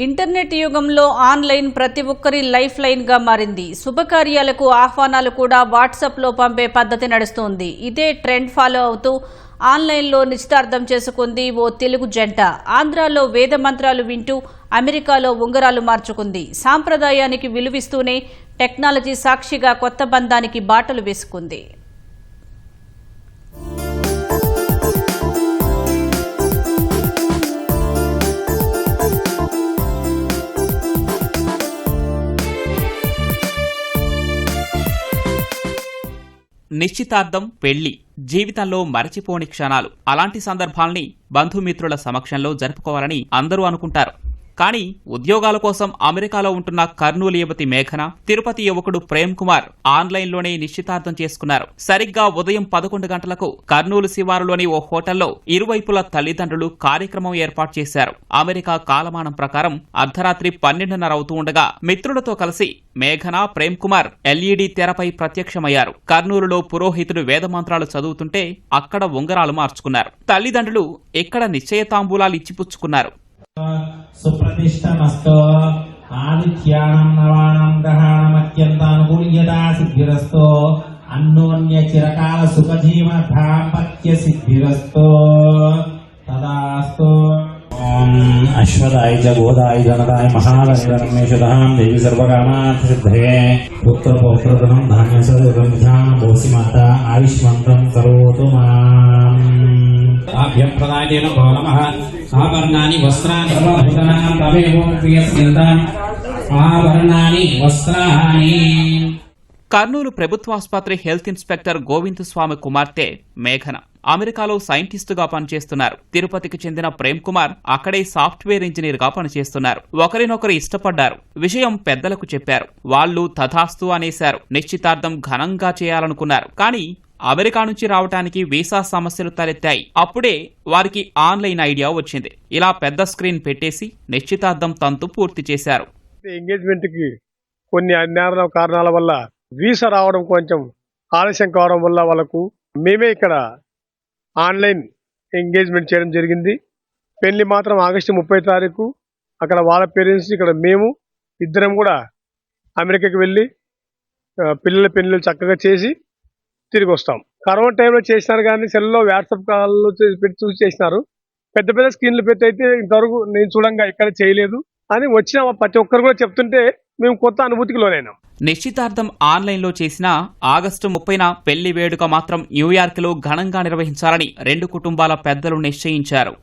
Internet యుగంలో online ప్రతి ఒక్కరి లైఫ్ లైన్గా మారింది. శుభకార్యాలకు ఆహ్వానాలు కూడా వాట్సాప్లో పంపే పద్ధతి నడుస్తోంది. ఇదే ట్రెండ్ ఫాలో అవుతూ ఆన్లైన్లో నిశ్చితార్థం చేసుకుంది ఓ తెలుగు జంట. ఆంధ్రాలో వేద మంత్రాలు వింటూ అమెరికాలో ఉంగరాలు మార్చుకుంది. సాంప్రదాయానికి విలువిస్తూనే టెక్నాలజీ సాక్షిగా కొత్త బంధానికి బాటలు వేసుకుంది. నిశ్చితార్థం, పెళ్లి జీవితంలో మరచిపోని క్షణాలు. అలాంటి సందర్భాల్ని బంధుమిత్రుల సమక్షంలో జరుపుకోవాలని అందరూ అనుకుంటారు. కానీ ఉద్యోగాల కోసం అమెరికాలో ఉంటున్న కర్నూలు యువతి మేఘన, తిరుపతి యువకుడు ప్రేమ్ కుమార్ ఆన్లైన్లోనే నిశ్చితార్థం చేసుకున్నారు. సరిగ్గా ఉదయం 11 గంటలకు కర్నూలు శివారులోని ఓ హోటల్లో ఇరువైపుల తల్లిదండ్రులు కార్యక్రమం ఏర్పాటు చేశారు. అమెరికా కాలమానం ప్రకారం అర్ధరాత్రి 12:30 అవుతూ ఉండగా మిత్రులతో కలిసి మేఘన, ప్రేమ్ కుమార్ ఎల్ఈడీ తెరపై ప్రత్యక్షమయ్యారు. కర్నూలులో పురోహితుడు వేదమంత్రాలు చదువుతుంటే అక్కడ ఉంగరాలు మార్చుకున్నారు. తల్లిదండ్రులు ఇక్కడ నిశ్చయతాంబూలాలు ఇచ్చిపుచ్చుకున్నారు. సుప్రతిష్టమస్తో ఆదిత్యానం నవానం గ్రహాణమత్యంతానుకూల్యతా సిద్ధిరస్తో అన్యోన్య చిరకాల సుఖజీవన దాంపత్య సిద్ధిరస్తో తదాస్తు. ఓం అశ్వదాయ చ గోదాయ జనదాయ మహాలక్ష్మీధర్మేశ్వరాం దేవి సర్వకామార్థ సిద్ధయే పుత్రపౌత్రధనం ధాన్యసర్వం భోసి మాత ఆయుష్మంతం కరోతు మాం. ఆభ్యప్రదాయేన భో నమః. ఆభరణాని వస్త్రాని ఆభరణాని వస్త్రాని. కర్నూలు ప్రభుత్వాసుపత్రి హెల్త్ ఇన్స్పెక్టర్ గోవింద్ స్వామి కుమార్తె మేఘన అమెరికాలో సైంటిస్టుగా పనిచేస్తున్నారు. తిరుపతికి చెందిన ప్రేమ్ కుమార్ అక్కడే సాఫ్ట్వేర్ ఇంజనీర్ గా పనిచేస్తున్నారు. ఒకరినొకరు ఇష్టపడ్డారు. విషయం పెద్దలకు చెప్పారు. వాళ్లు తథాస్తు అనేశారు. నిశ్చితార్థం ఘనంగా చేయాలనుకున్నారు. కానీ అమెరికా నుంచి రావడానికి వీసా సమస్యలు తలెత్తాయి. అప్పుడే వారికి ఆన్లైన్ ఐడియా వచ్చింది. ఇలా పెద్ద స్క్రీన్ పెట్టేసి నిశ్చితార్థం తంతు పూర్తి చేశారు. ఎంగేజ్మెంట్ కి కొన్ని అజ్ఞాన కారణాల వల్ల వీసా రావడం కొంచెం ఆలస్యం కావడం వల్ల వాళ్ళకు మేమే ఇక్కడ ఆన్లైన్ ఎంగేజ్మెంట్ చేయడం జరిగింది. పెళ్లి మాత్రం ఆగస్టు 30 తారీఖు అక్కడ వాళ్ళ పేరెంట్స్, ఇక్కడ మేము ఇద్దరం కూడా అమెరికాకి వెళ్ళి పిల్లల పెళ్లిళ్ళు చక్కగా చేసి తిరిగి వస్తాం. కరోనా టైంలో చేసినారు కానీ సెల్లో వాట్సాప్ కాల్లో పెట్టి చూసి చేసినారు. పెద్ద పెద్ద స్క్రీన్లు పెట్టి అయితే ఇంతవరకు నేను చూడంగా ఎక్కడ చేయలేదు అని వచ్చిన ప్రతి ఒక్కరు కూడా చెప్తుంటే మేము కొత్త అనుభూతికి లోనైనాం. నిశ్చితార్థం ఆన్లైన్లో చేసిన ఆగస్టు 30న పెళ్లి వేడుక మాత్రం న్యూయార్క్ లో ఘనంగా నిర్వహించాలని 2 కుటుంబాల పెద్దలు నిశ్చయించారు.